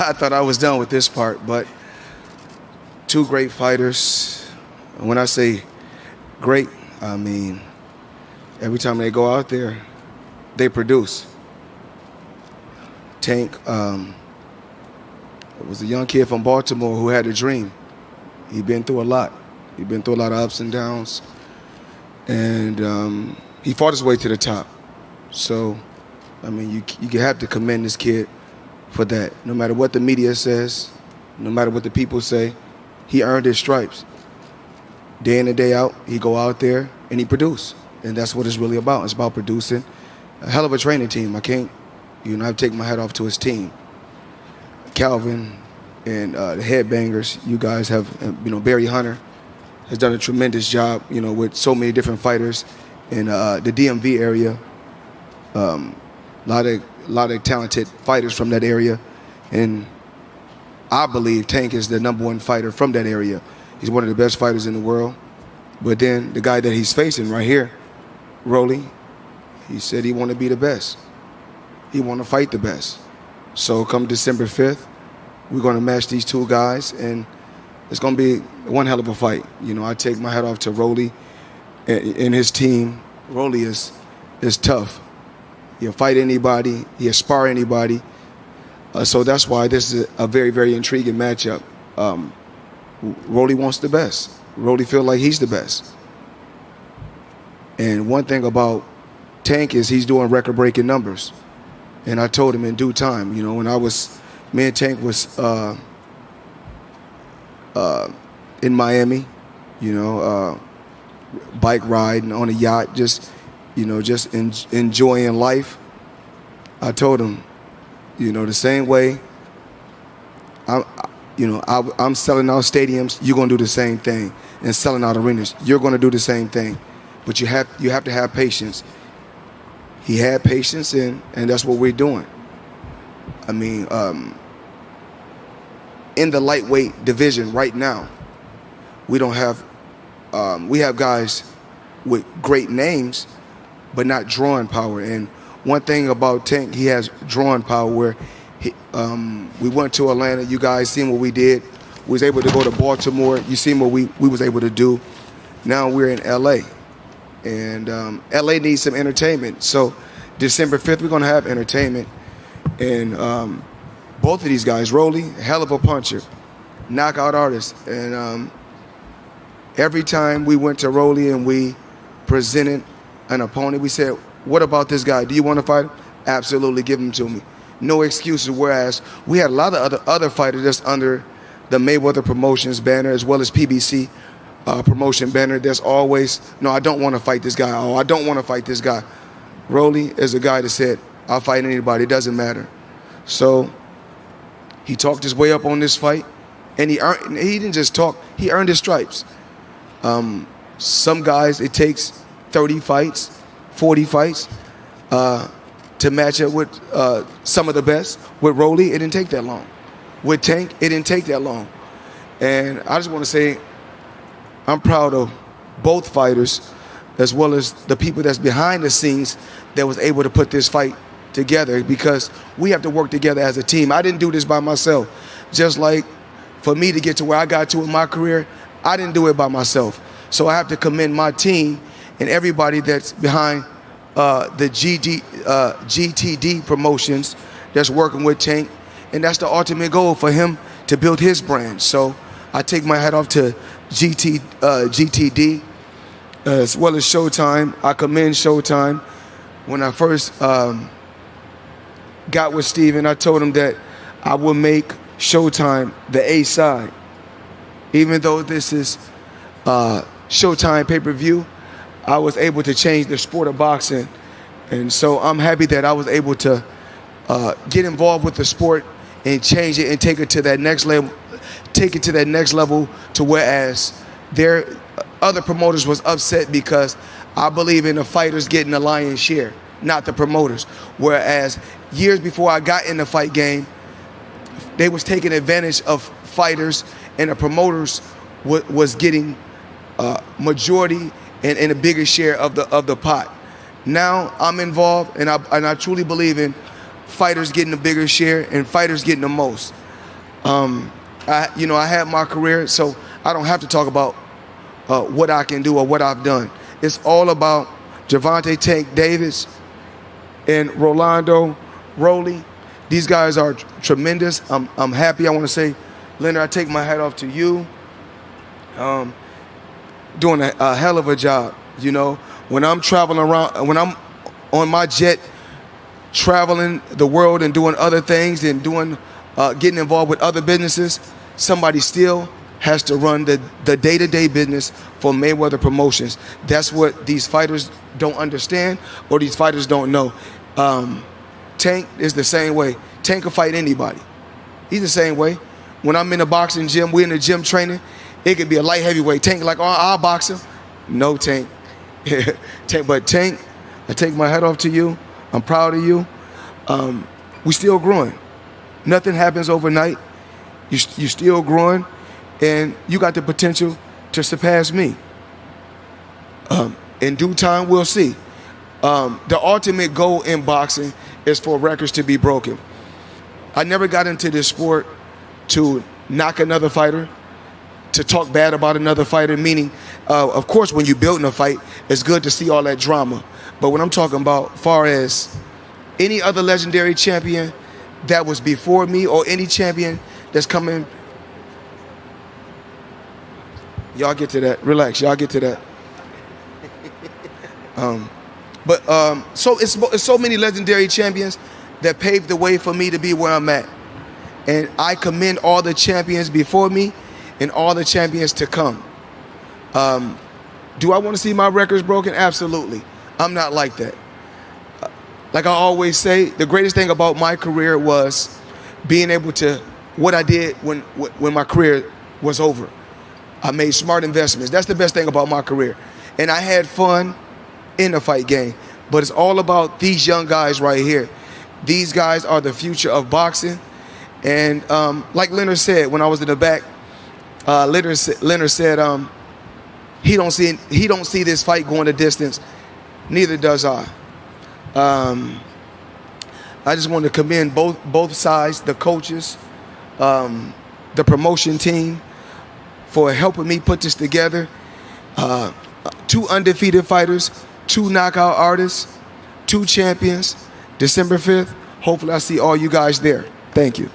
I thought I was done with this part, but two great fighters. When I say great, I mean every time they go out there, they produce. Tank was a young kid from Baltimore who had a dream. He'd been through a lot. He'd been through a lot of ups and downs. And he fought his way to the top. So, I mean, you have to commend this kid for that. No matter what the media says, no matter what the people say, he earned his stripes. Day in and day out, he go out there and he produce. And that's what it's really about. It's about producing. A hell of a training team. I can't, I take my hat off to his team. Calvin and the Headbangers, you guys have, Barry Hunter has done a tremendous job, with so many different fighters in the DMV area. A lot of talented fighters from that area, and I believe Tank is the #1 fighter from that area. He's one of the best fighters in the world. But then the guy that he's facing right here, Rolly, he said he want to be the best. He want to fight the best. So come December 5th, we're going to match these two guys, and it's going to be one hell of a fight. I take my hat off to Rolly and his team. Rolly is tough. He'll fight anybody. He'll spar anybody. So that's why this is a very, very intriguing matchup. Rolly wants the best. Rolly feels like he's the best. And one thing about Tank is he's doing record-breaking numbers. And I told him in due time, when me and Tank was in Miami, bike riding on a yacht, just enjoying life. I told him, the same way I'm selling out stadiums, you're gonna do the same thing, and selling out arenas, you're gonna do the same thing. But you have to have patience. He had patience, and that's what we're doing. I mean, in the lightweight division right now, we don't have we have guys with great names, but not drawing power. And one thing about Tank, he has drawing power where we went to Atlanta. You guys seen what we did. We was able to go to Baltimore. You seen what we was able to do. Now we're in L.A. And L.A. needs some entertainment. So December 5th, we're going to have entertainment. And both of these guys, Rolly, hell of a puncher, knockout artist. And every time we went to Rolly and we presented an opponent, we said, what about this guy? Do you want to fight him? Absolutely, give him to me. No excuses. Whereas we had a lot of other fighters that's under the Mayweather Promotions banner as well as PBC promotion banner. There's always, no, I don't want to fight this guy. Oh, I don't want to fight this guy. Rolly is a guy that said, I'll fight anybody. It doesn't matter. So he talked his way up on this fight, and he didn't just talk. He earned his stripes. Some guys, it takes 30 fights, 40 fights to match up with some of the best. With Rolly, it didn't take that long. With Tank, it didn't take that long. And I just want to say I'm proud of both fighters as well as the people that's behind the scenes that was able to put this fight together, because we have to work together as a team. I didn't do this by myself. Just like for me to get to where I got to in my career, I didn't do it by myself. So I have to commend my team and everybody that's behind the GTD promotions that's working with Tank. And that's the ultimate goal for him, to build his brand. So I take my hat off to GTD as well as Showtime. I commend Showtime. When I first got with Steven, I told him that I would make Showtime the A side. Even though this is Showtime pay-per-view, I was able to change the sport of boxing. And so I'm happy that I was able to get involved with the sport and change it and take it to that next level, to whereas their other promoters was upset because I believe in the fighters getting the lion's share, not the promoters. Whereas years before I got in the fight game, they was taking advantage of fighters, and the promoters was getting majority and a bigger share of the pot. Now I'm involved, and I truly believe in fighters getting a bigger share and fighters getting the most. I had my career, so I don't have to talk about what I can do or what I've done. It's all about Gervonta Tank Davis and Rolando Rolly. These guys are tremendous. I'm happy. I want to say, Leonard, I take my hat off to you. Doing a hell of a job. When I'm traveling around, when I'm on my jet, traveling the world and doing other things and getting involved with other businesses, somebody still has to run the day-to-day business for Mayweather Promotions. That's what these fighters don't understand or these fighters don't know. Tank is the same way. Tank can fight anybody. He's the same way. When I'm in a boxing gym, we're in the gym training, it could be a light heavyweight. Tank like, oh, I'll box him. No, Tank. But Tank, I take my hat off to you. I'm proud of you. We still growing. Nothing happens overnight. You still growing, and you got the potential to surpass me. In due time, we'll see. The ultimate goal in boxing is for records to be broken. I never got into this sport to knock another fighter, to talk bad about another fighter, meaning, of course, when you're building a fight, it's good to see all that drama. But what I'm talking about, far as any other legendary champion that was before me or any champion that's coming, y'all get to that. Relax, y'all get to that. So it's so many legendary champions that paved the way for me to be where I'm at. And I commend all the champions before me and all the champions to come. Do I want to see my records broken? Absolutely. I'm not like that. Like I always say, the greatest thing about my career was being able to, what I did when my career was over. I made smart investments. That's the best thing about my career. And I had fun in the fight game. But it's all about these young guys right here. These guys are the future of boxing. And like Leonard said when I was in the back, Leonard said he don't see this fight going the distance. Neither does I. I just want to commend both sides, the coaches, the promotion team, for helping me put this together. 2 undefeated fighters, 2 knockout artists, 2 champions. December 5th. Hopefully I see all you guys there. Thank you.